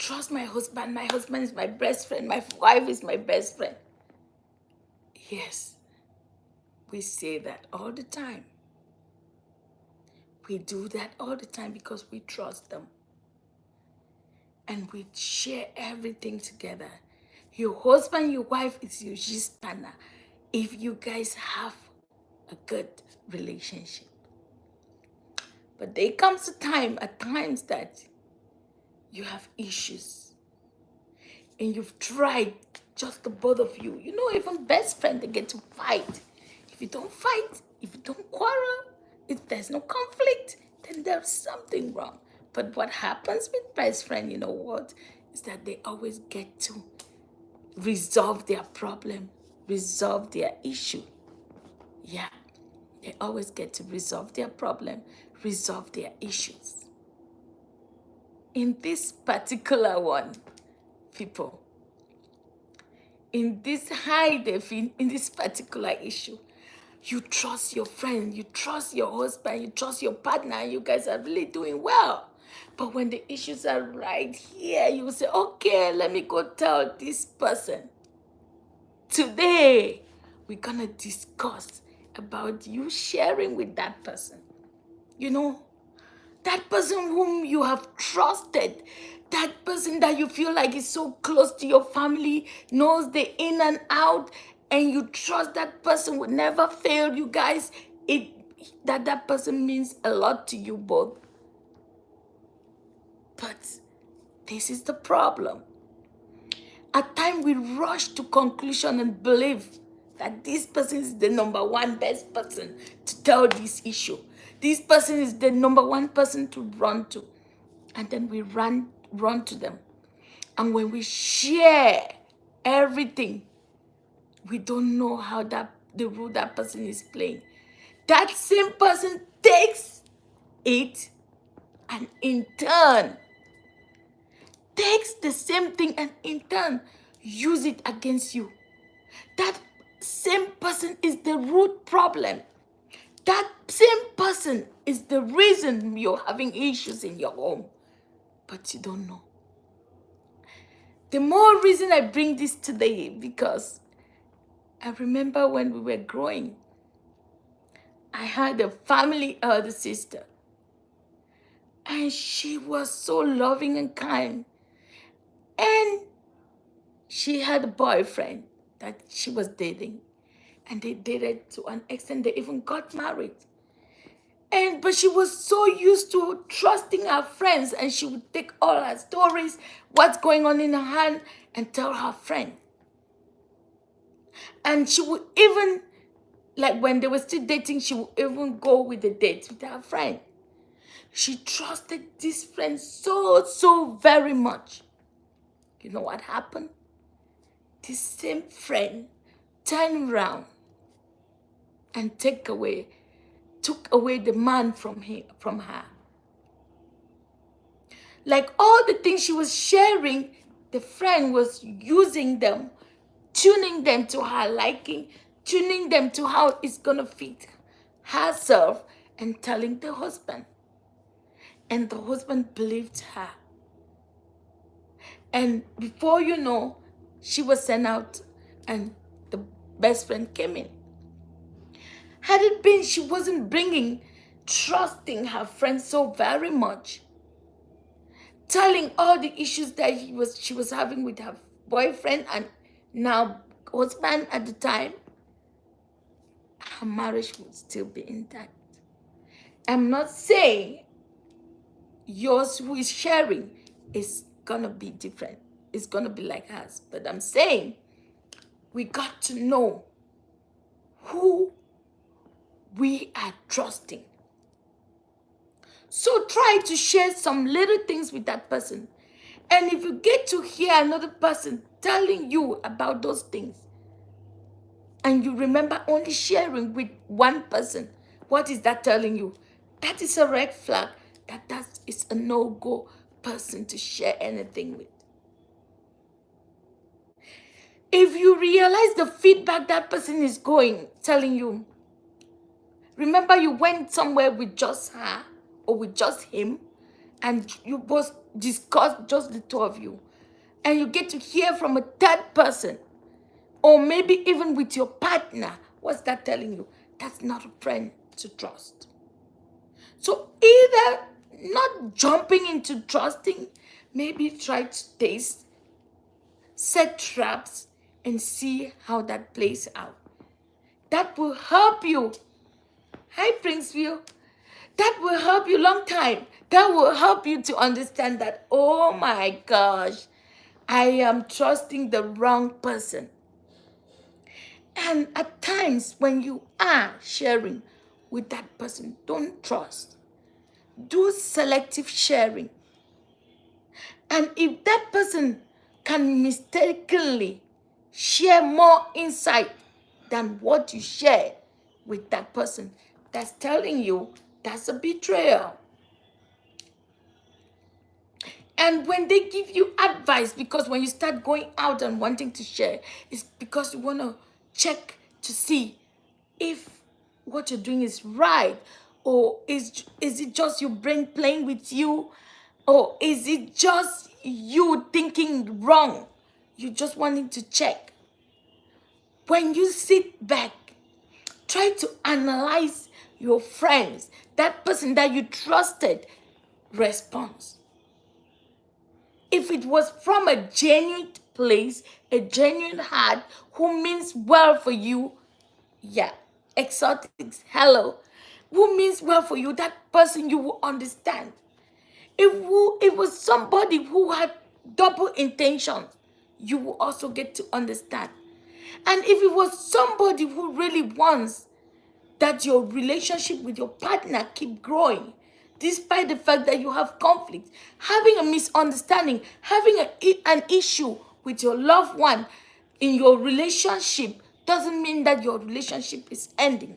trust my husband. My husband is my best friend. My wife is my best friend. Yes, we say that all the time. We do that all the time because we trust them. And we share everything together. Your husband, your wife is your gist partner. If you guys have a good relationship. But there comes a time, at times, that you have issues. And you've tried, just the both of you. You know, even best friend, they get to fight. If you don't fight, if you don't quarrel, if there's no conflict, then there's something wrong. But what happens with best friend, you know what, is that they always get to resolve their problem, resolve their issue. Yeah, they always get to resolve their problem, resolve their issues. In this particular one, people, in this in this particular issue, you trust your friend, you trust your husband, you trust your partner, you guys are really doing well. But when the issues are right here, you will say, okay, let me go tell this person. Today, we're gonna discuss about you sharing with that person. You know, that person whom you have trusted, that person that you feel like is so close to your family, knows the in and out, and you trust that person will never fail you guys. That person means a lot to you both. But this is the problem. At times we rush to conclusion and believe that this person is the number one best person to tell this issue. This person is the number one person to run to. And then we run to them. And when we share everything, we don't know how the role that person is playing. That same person takes it and in turn takes the same thing and in turn use it against you. That same person is the root problem. That same person is the reason you're having issues in your home. But you don't know. The more reason I bring this today, because I remember when we were growing, I had a family elder sister. And she was so loving and kind. And she had a boyfriend that she was dating. And they dated to an extent they even got married. But she was so used to trusting her friends, and she would take all her stories, what's going on in her hand, and tell her friend. And she would even, like when they were still dating, she would even go with the date with her friend. She trusted this friend so very much. You know what happened? This same friend turned around and took away the man from her. Like all the things she was sharing, the friend was using them, tuning them to her liking, tuning them to how it's gonna fit herself, and telling the husband. And the husband believed her. And before you know, she was sent out and the best friend came in. Had it been she wasn't trusting her friend so very much, telling all the issues that she was having with her boyfriend and now husband at the time, her marriage would still be intact. I'm not saying yours who is sharing is gonna be different. It's gonna be like us. But I'm saying we got to know who we are trusting. So try to share some little things with that person. And if you get to hear another person telling you about those things, and you remember only sharing with one person, what is that telling you? That is a red flag. That is a no-go person to share anything with. If you realize the feedback that person is telling you, remember you went somewhere with just her or with just him, and you both discuss, just the two of you, and you get to hear from a third person, or maybe even with your partner, what's that telling you? That's not a friend to trust. So either not jumping into trusting, maybe try to taste, set traps, and see how that plays out. That will help you. Hi, Princeville. That will help you long time. That will help you to understand that, oh my gosh, I am trusting the wrong person. And at times when you are sharing with that person, don't trust. Do selective sharing. And if that person can mistakenly share more insight than what you share with that person, that's telling you that's a betrayal. And when they give you advice, because when you start going out and wanting to share, it's because you want to check to see if what you're doing is right, or is it just your brain playing with you, or is it just you thinking wrong? You just wanting to check. When you sit back, try to analyze your friends, that person that you trusted response. If it was from a genuine place, a genuine heart, who means well for you, yeah, exotics, hello, who means well for you, that person you will understand. If it was somebody who had double intentions, you will also get to understand. And if it was somebody who really wants that your relationship with your partner keep growing, despite the fact that you have conflict, having a misunderstanding, having an issue with your loved one in your relationship doesn't mean that your relationship is ending.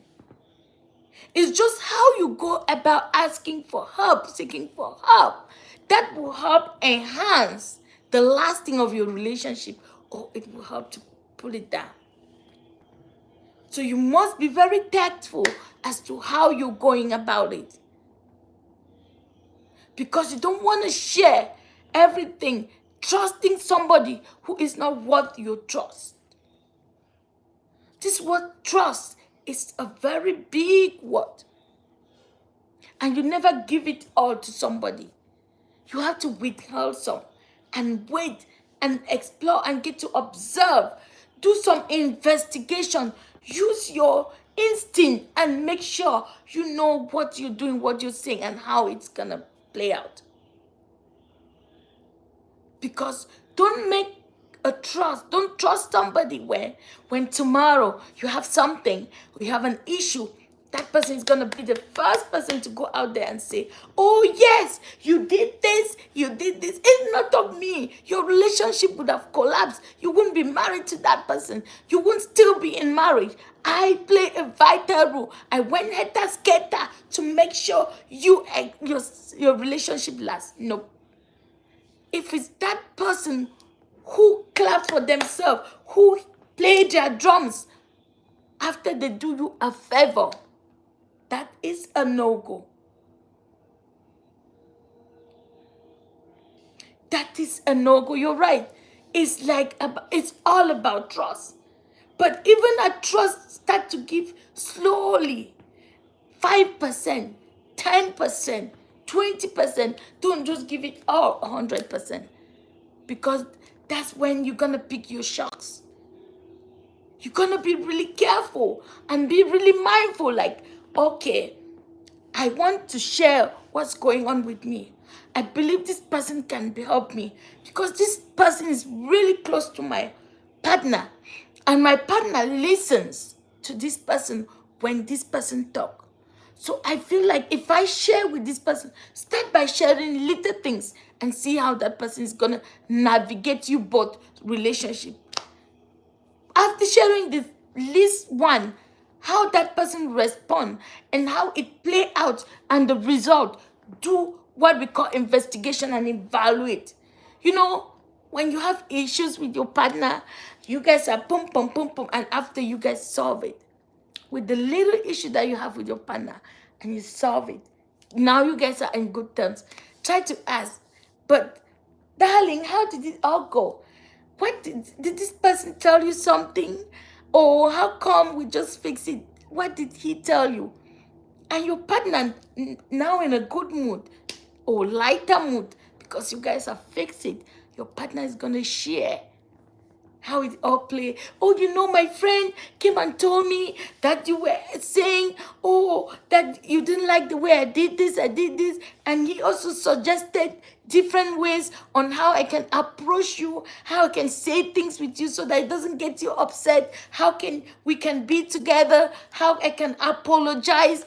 It's just how you go about asking for help, seeking for help. That will help enhance the lasting of your relationship, or it will help to pull it down. So you must be very tactful as to how you're going about it. Because you don't want to share everything, trusting somebody who is not worth your trust. This word trust is a very big word. And you never give it all to somebody. You have to withhold some and wait and explore and get to observe. Do some investigation. Use your instinct and make sure you know what you're doing, what you're saying, and how it's going to play out. Because don't trust somebody when tomorrow you have something, you have an issue, that person is going to be the first person to go out there and say, oh yes, you did this. It's not of me. Your relationship would have collapsed. You wouldn't be married to that person. You wouldn't still be in marriage. I play a vital role. I went head-to-skater to make sure your relationship lasts. No. If it's that person who claps for themselves, who play their drums after they do you a favor, that is a no-go. That is a no-go. You're right. It's all about trust. But even a trust start to give slowly. 5%, 10%, 20%. Don't just give it all 100%. Because that's when you're going to pick your shots. You're going to be really careful and be really mindful. Like, okay, I want to share what's going on with me. I believe this person can help me because this person is really close to my partner. And my partner listens to this person when this person talks. So I feel like if I share with this person, start by sharing little things and see how that person is going to navigate you both relationship. After sharing this least one, how that person respond and how it play out and the result, do what we call investigation and evaluate. You know, when you have issues with your partner, you guys are pum, pum, pum, pum, and after you guys solve it, with the little issue that you have with your partner, and you solve it, now you guys are in good terms. try to ask, but darling, how did it all go? What did this person tell you something? Or how come we just fix it? What did he tell you? And your partner now in a good mood or lighter mood because you guys have fixed it, your partner is going to share how it all play. Oh, my friend came and told me that you were saying, oh, that you didn't like the way I did this, and he also suggested different ways on how I can approach you, how I can say things with you so that it doesn't get you upset, how can we can be together, how I can apologize.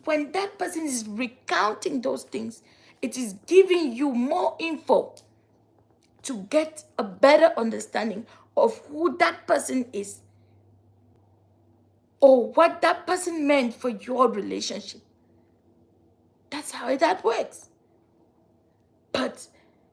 When that person is recounting those things, it is giving you more info to get a better understanding of who that person is or what that person meant for your relationship. That's how that works. But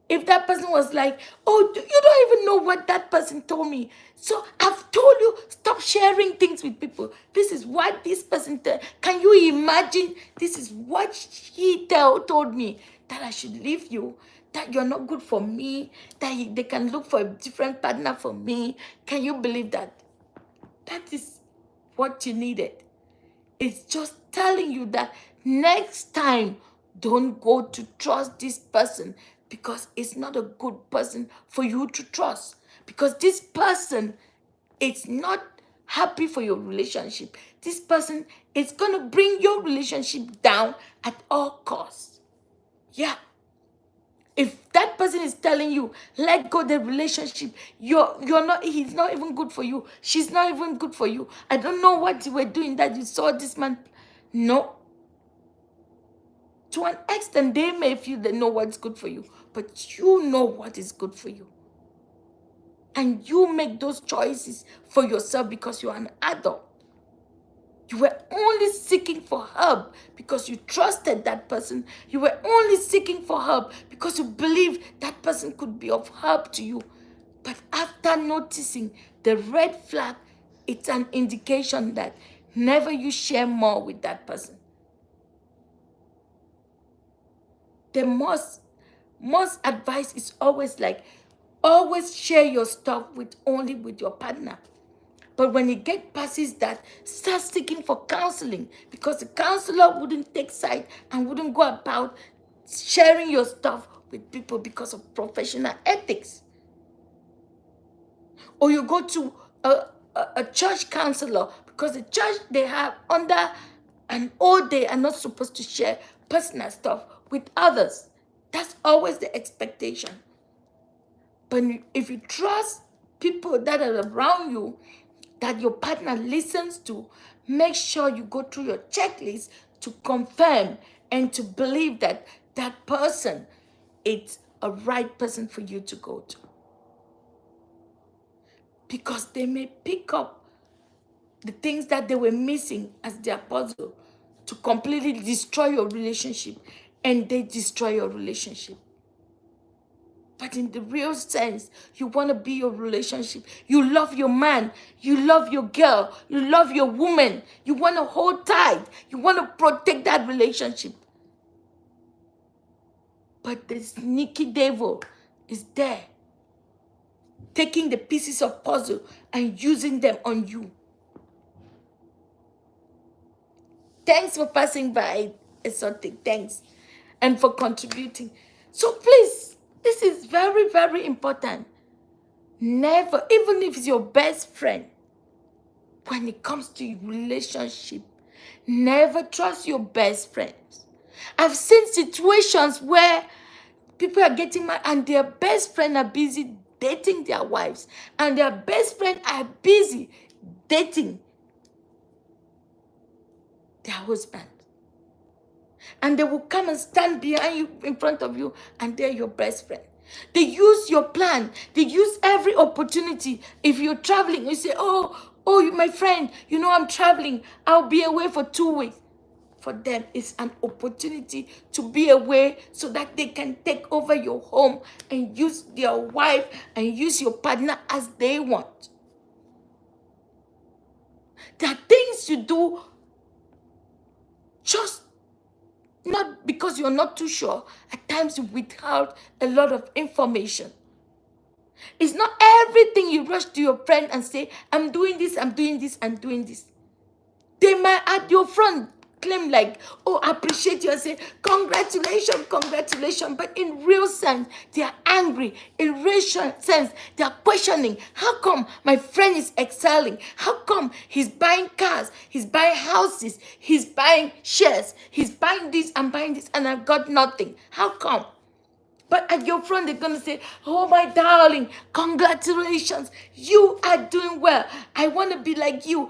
if that person was like, oh, you don't even know what that person told me, so I've told you, stop sharing things with people. This is what this person can you imagine? This is what he told me, that I should leave you, that you're not good for me, that they can look for a different partner for me. Can you believe that? That is what you needed. It's just telling you that next time, don't go to trust this person because it's not a good person for you to trust. Because this person is not happy for your relationship. This person is going to bring your relationship down at all costs. Yeah. If that person is telling you, let go the relationship, he's not even good for you. She's not even good for you. I don't know what you were doing that you saw this man. No. To an extent, they may feel they know what's good for you, but you know what is good for you. And you make those choices for yourself because you're an adult. You were only seeking for help because you trusted that person. You were only seeking for help because you believed that person could be of help to you. But after noticing the red flag, it's an indication that never you share more with that person. The most advice is always like, always share your stuff only with your partner. But when you get past that, start seeking for counseling, because the counselor wouldn't take side and wouldn't go about sharing your stuff with people because of professional ethics. Or you go to a church counselor because the church they have under an oath they are not supposed to share personal stuff with others. That's always the expectation. But if you trust people that are around you, that your partner listens to, make sure you go through your checklist to confirm and to believe that that person is a right person for you to go to. Because they may pick up the things that they were missing as their puzzle to completely destroy your relationship, and they destroy your relationship. But in the real sense, you want to be your relationship. You love your man. You love your girl. You love your woman. You want to hold tight. You want to protect that relationship. But the sneaky devil is there, taking the pieces of puzzle and using them on you. Thanks for passing by, Exotic. Thanks. And for contributing. So please, this is very, very important. Never, even if it's your best friend, when it comes to relationship, never trust your best friends. I've seen situations where people are getting married and their best friend are busy dating their wives, and their best friend are busy dating their husband. And they will come and stand behind you, in front of you, and they're your best friend. They use your plan. They use every opportunity. If you're traveling, you say, oh, my friend, I'm traveling. I'll be away for 2 weeks. For them, it's an opportunity to be away so that they can take over your home and use their wife and use your partner as they want. There are things you do just Not because you're not too sure. At times you withhold a lot of information. It's not everything you rush to your friend and say, I'm doing this, I'm doing this, I'm doing this. They might at your front claim like, oh, I appreciate you, and say, congratulations, congratulations. But in real sense, they are angry. In real sense, they are questioning, how come my friend is excelling? How come he's buying cars, he's buying houses, he's buying shares, he's buying this and buying this, and I've got nothing? How come? But at your front, they're going to say, oh, my darling, congratulations. You are doing well. I want to be like you.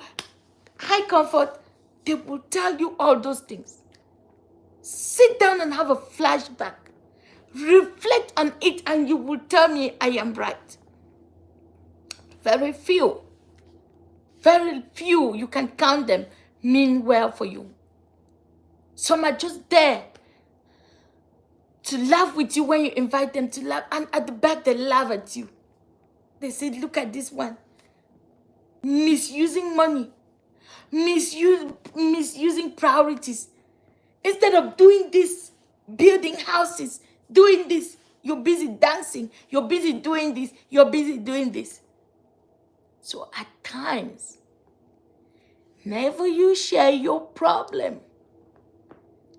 High comfort, they will tell you all those things. Sit down and have a flashback. Reflect on it and you will tell me I am right. Very few, you can count them, mean well for you. Some are just there to laugh with you when you invite them to laugh, and at the back they laugh at you. They say, look at this one. Misusing money. Misusing priorities. Instead of doing this, building houses, doing this, you're busy dancing, you're busy doing this, you're busy doing this. So at times, never you share your problem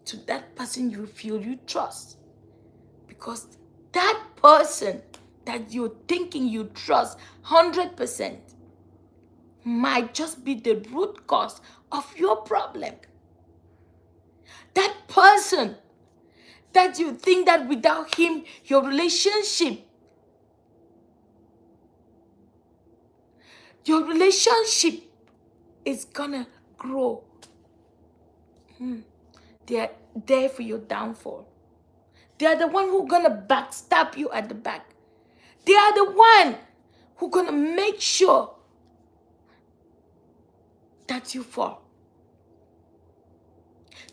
to that person you feel you trust. Because that person that you're thinking you trust 100% might just be the root cause of your problem. That person that you think that without him, your relationship is gonna grow. They are there for your downfall. They are the one who gonna backstab you at the back. They are the one who gonna make sure that you fall.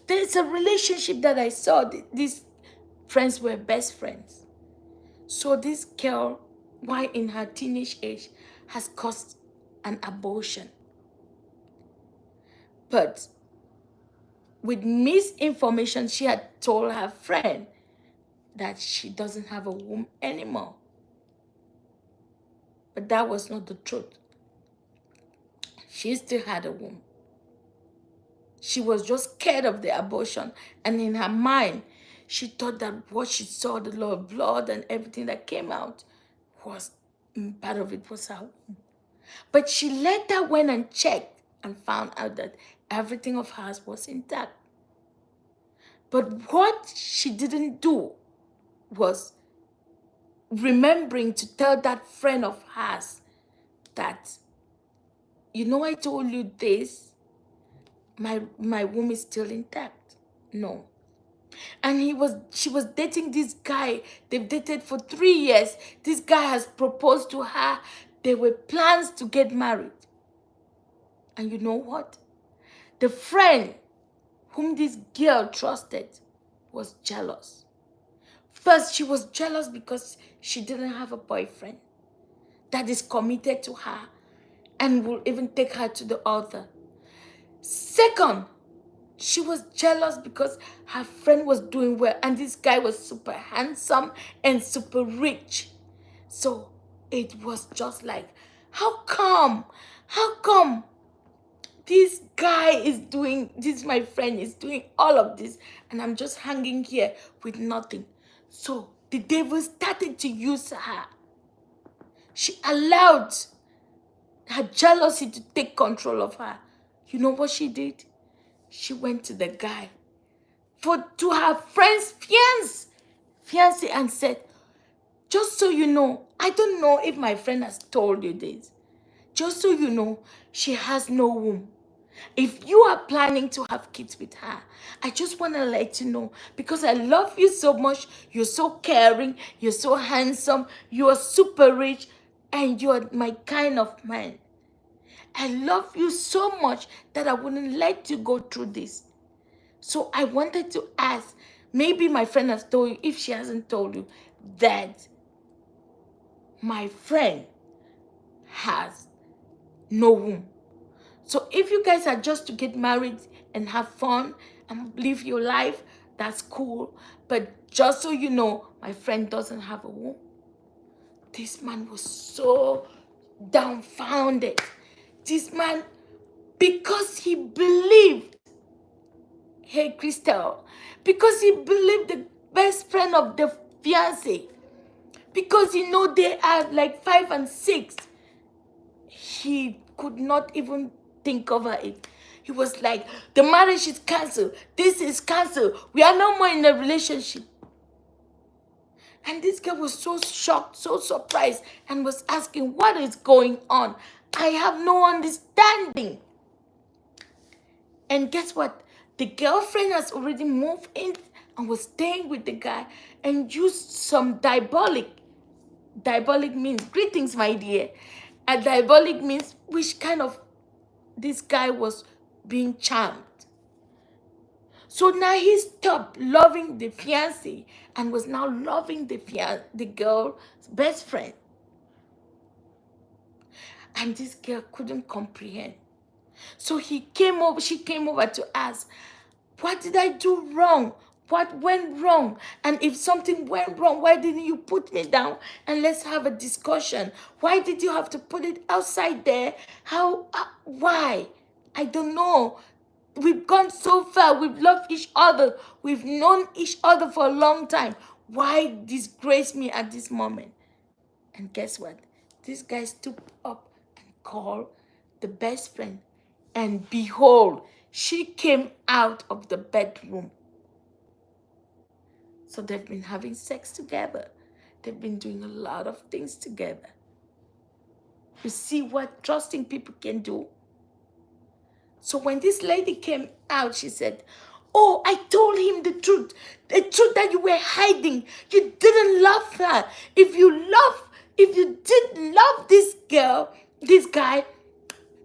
There's a relationship that I saw. These friends were best friends. So this girl, while in her teenage age, has caused an abortion. But with misinformation, she had told her friend that she doesn't have a womb anymore. But that was not the truth. She still had a womb. She was just scared of the abortion. And in her mind, she thought that what she saw, the lot of blood and everything that came out, was part of it was her womb. But she later went and checked and found out that everything of hers was intact. But what she didn't do was remembering to tell that friend of hers that, you know, I told you this, my womb is still intact. No. And she was dating this guy. They've dated for 3 years. This guy has proposed to her. There were plans to get married. And you know what? The friend whom this girl trusted was jealous. First, she was jealous because she didn't have a boyfriend that is committed to her and will even take her to the altar. Second, she was jealous because her friend was doing well and this guy was super handsome and super rich. So it was just like, how come this guy is doing this, my friend is doing all of this, and I'm just hanging here with nothing? So the devil started to use her. She allowed her jealousy to take control of her. You know what she did? She went to the guy, to her friend's fiance, and said, just so you know, I don't know if my friend has told you this. Just so you know, she has no womb. If you are planning to have kids with her, I just want to let you know, because I love you so much. You're so caring. You're so handsome. You are super rich. And you are my kind of man. I love you so much that I wouldn't let you go through this. So I wanted to ask, maybe my friend has told you, if she hasn't told you, that my friend has no womb. So if you guys are just to get married and have fun and live your life, That's cool. But just so you know, my friend doesn't have a womb. This man was so dumbfounded. This man, because he believed, hey Crystal, because he believed the best friend of the fiance, because you know they are like 5 and 6, he could not even think over it. He was like, the marriage is cancelled. This is cancelled. We are no more in a relationship. And this girl was so shocked, so surprised, and was asking, what is going on? I have no understanding. And guess what? The girlfriend has already moved in and was staying with the guy and used some diabolic. Diabolic means, greetings, my dear. A diabolic means which kind of, this guy was being charmed. So now he stopped loving the fiancé and was now loving the girl's best friend. And this girl couldn't comprehend. So she came over to ask, what did I do wrong? What went wrong? And if something went wrong, why didn't you put me down and let's have a discussion? Why did you have to put it outside there? Why? I don't know. We've gone so far. We've loved each other. We've known each other for a long time. Why disgrace me at this moment? And guess what? This guy stood up and called the best friend. And behold, she came out of the bedroom. So they've been having sex together. They've been doing a lot of things together. You see what trusting people can do? So when this lady came out, she said, oh, I told him the truth that you were hiding. You didn't love her. If you did love this girl, this guy,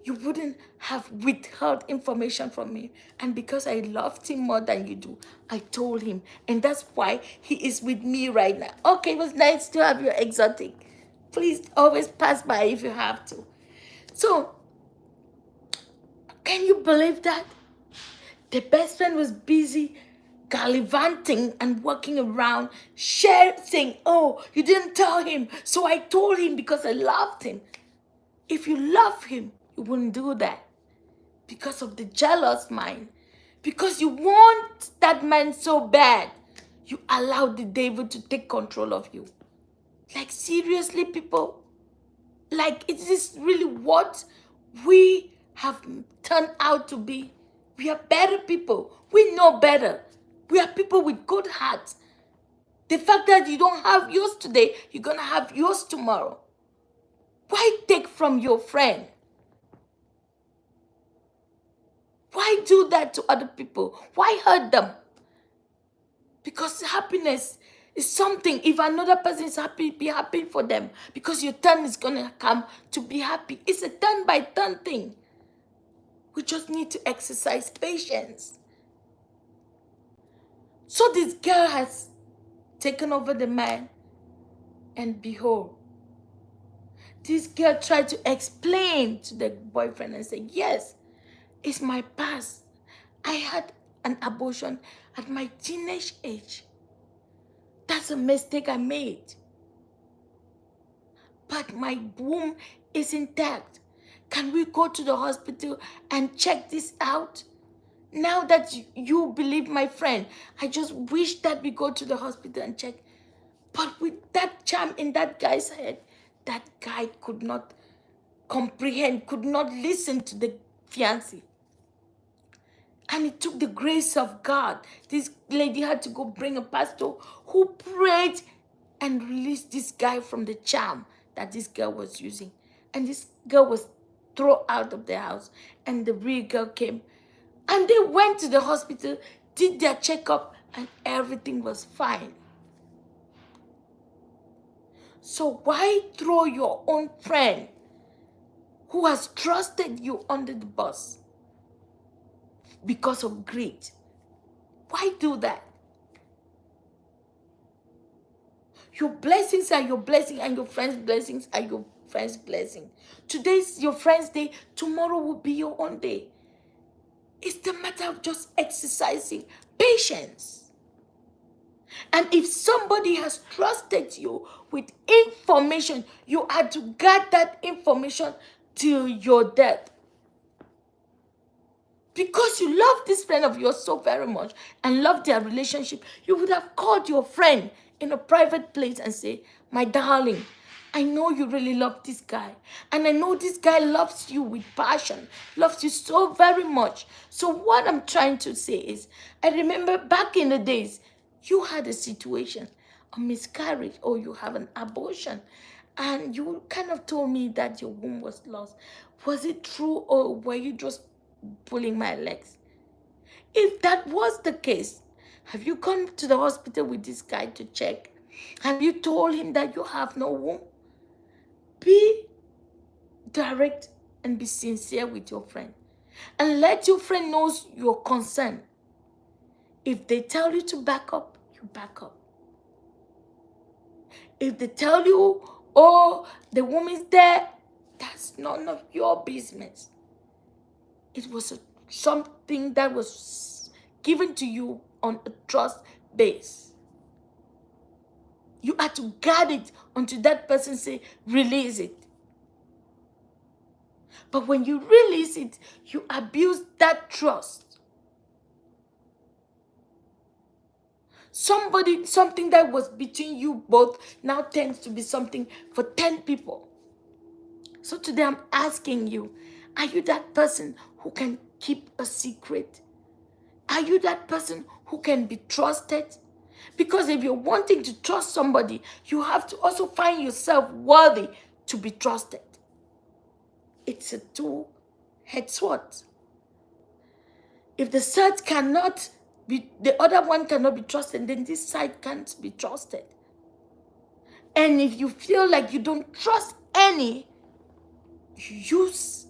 you wouldn't have withheld information from me. And because I loved him more than you do, I told him. And that's why he is with me right now. Okay, it was nice to have you exotic. Please always pass by if you have to. So, can you believe that? The best friend was busy gallivanting and walking around, saying, oh, you didn't tell him. So I told him because I loved him. If you love him, you wouldn't do that. Because of the jealous mind. Because you want that man so bad. You allow the devil to take control of you. Like seriously, people? Like, is this really what we have turned out to be? We are better people. We know better. We are people with good hearts. The fact that you don't have yours today, you're going to have yours tomorrow. Why take from your friend? Why do that to other people? Why hurt them? Because happiness is something. If another person is happy, be happy for them. Because your turn is going to come to be happy. It's a turn by turn thing. We just need to exercise patience. So this girl has taken over the man. And behold, this girl tried to explain to the boyfriend and say, yes, it's my past. I had an abortion at my teenage age. That's a mistake I made. But my womb is intact. Can we go to the hospital and check this out? Now that you believe my friend, I just wish that we go to the hospital and check. But with that charm in that guy's head, that guy could not comprehend, could not listen to the fiancé. And it took the grace of God. This lady had to go bring a pastor who prayed and released this guy from the charm that this girl was using. And this girl was thrown out of the house. And the real girl came. And they went to the hospital, did their checkup, and everything was fine. So why throw your own friend who has trusted you under the bus because of greed? Why do that? Your blessings are your blessing, and your friends' blessings are your friends' blessing. Today's your friend's day, tomorrow will be your own day. It's the matter of just exercising patience. And if somebody has trusted you with information, you are to guard that information till your death. Because you love this friend of yours so very much and love their relationship, you would have called your friend in a private place and say, my darling, I know you really love this guy. And I know this guy loves you with passion, loves you so very much. So what I'm trying to say is, I remember back in the days, you had a situation, a miscarriage, or you have an abortion. And you kind of told me that your womb was lost. Was it true, or were you just pulling my legs? If that was the case, have you gone to the hospital with this guy to check? Have you told him that you have no womb? Be direct and be sincere with your friend. And let your friend know your concern. If they tell you to back up, you back up. If they tell you, oh, the woman's there, that's none of your business. It was something that was given to you on a trust base. You are to guard it until that person say, release it. But when you release it, you abuse that trust. Something that was between you both now tends to be something for 10 people. So today I'm asking you, are you that person who can keep a secret? Are you that person who can be trusted? Because if you're wanting to trust somebody, you have to also find yourself worthy to be trusted. It's a two-edged sword. If the side cannot be, the other one cannot be trusted, then this side can't be trusted. And if you feel like you don't trust any, use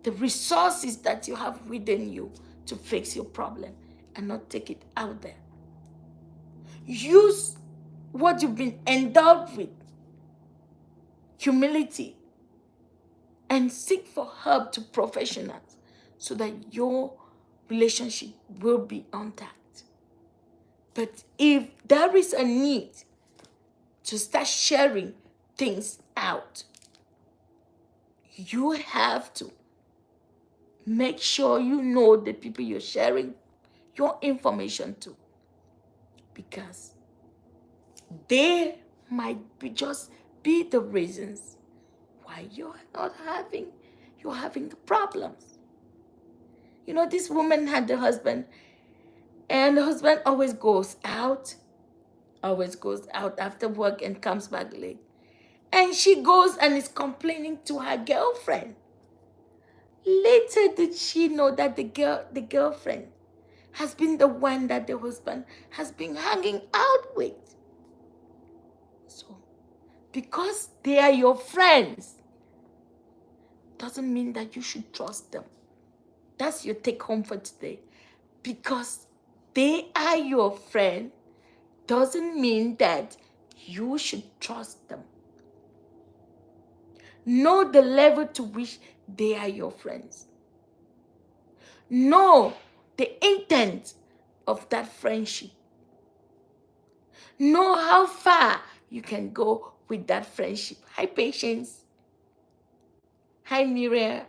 the resources that you have within you to fix your problem and not take it out there. Use what you've been endowed with, humility, and seek for help to professionals so that your relationship will be intact. But if there is a need to start sharing things out, you have to make sure you know the people you're sharing your information to, because they might be the reasons why you're having the problems. You know, this woman had the husband, and the husband always goes out after work and comes back late. And she goes and is complaining to her girlfriend. Later did she know that the girlfriend has been the one that the husband has been hanging out with. So, because they are your friends, doesn't mean that you should trust them. That's your take home for today. Because they are your friend doesn't mean that you should trust them. Know the level to which they are your friends. Know the intent of that friendship. Know how far you can go with that friendship. Hi, Patience. Hi, Miriam.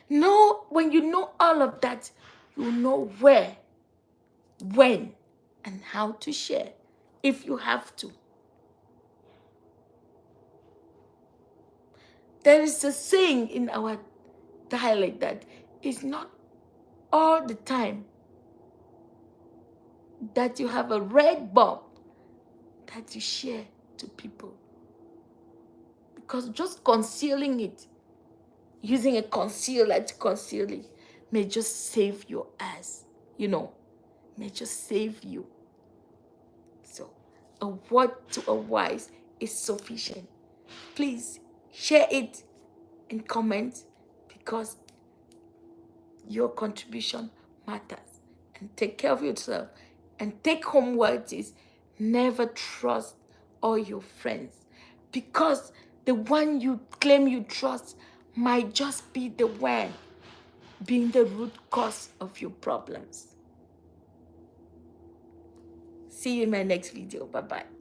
When you know all of that, you know where, when, and how to share if you have to. There is a saying in our dialect that it's not all the time that you have a red bulb that you share to people. Because just concealing it, using a concealer to conceal it, may just save your ass, may just save you. So, a word to a wise is sufficient. Please share it and comment, because your contribution matters. And take care of yourself. And take home what it is. Never trust all your friends, because the one you claim you trust might just be the one being the root cause of your problems. See you in my next video. Bye-bye.